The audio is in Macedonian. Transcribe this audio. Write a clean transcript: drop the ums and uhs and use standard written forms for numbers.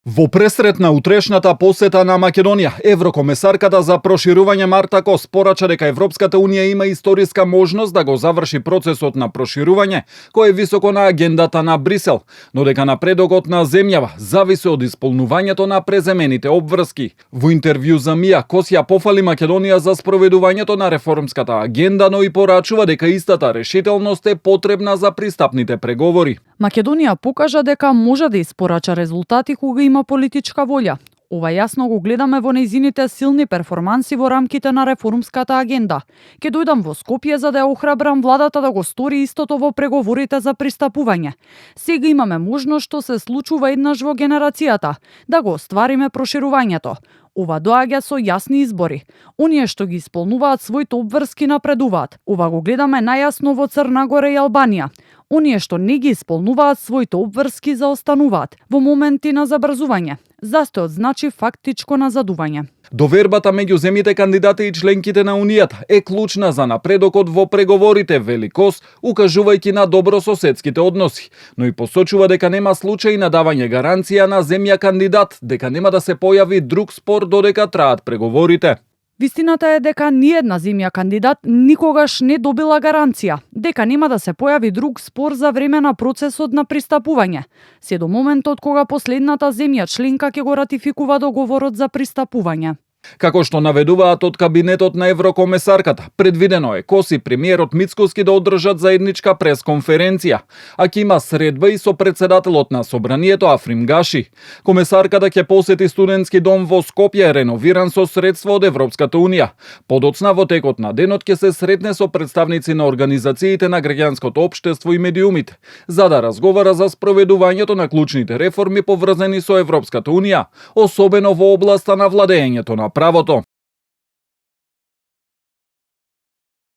Во пресрет на утрешната посета на Македонија, еврокомесарката за проширување Марта Кос порача дека Европската Унија има историска можност да го заврши процесот на проширување, кој е високо на агендата на Брисел, но дека напредокот на земјава зависи од исполнувањето на преземените обврски. Во интервју за МИА, Кос ја пофали Македонија за спроведувањето на реформската агенда, но и порачува дека истата решителност е потребна за пристапните преговори. Македонија покажа дека може да испорача резултати кога има политичка волја. Ова јасно го гледаме во нејзините силни перформанси во рамките на реформската агенда. Ке дојдам во Скопје за да ја охрабрам владата да го стори истото во преговорите за пристапување. Сега имаме можност што се случува еднаш во генерацијата, да го оствариме проширувањето. Ова доаѓа со јасни избори. Оние што ги исполнуваат своите обврски напредуваат. Ова го гледаме најасно во Црна Гора и Албанија. Оние што не ги исполнуваат своите обврски заостануваат во моменти на забрзување. Застојот значи фактичко назадување. Довербата меѓу земјите кандидати и членките на Унијата е клучна за напредокот во преговорите, вели Кос, укажувајќи на добрососедските односи, но и посочува дека нема случај на давање гаранција на земја кандидат дека нема да се појави друг спор додека траат преговорите. Вистината е дека ниедна земја кандидат никогаш не добила гаранција дека нема да се појави друг спор за време на процесот на пристапување, се до моментот кога последната земја членка ќе го ратификува договорот за пристапување. Како што наведуваат од кабинетот на еврокомесарката, предвидено е Кос и премиерот Мицкоски да одржат заедничка пресконференција, а ќе има средба и со председателот на собранието Африм Гаши. Комесарката ќе посети студентски дом во Скопје, реновиран со средства од Европската Унија. Подоцна во текот на денот ќе се сретне со представници на организациите на граѓанското општество и медиумите, за да разговара за спроведувањето на клучните реформи поврзани со Европската Унија, особено во областа на владењето на правото.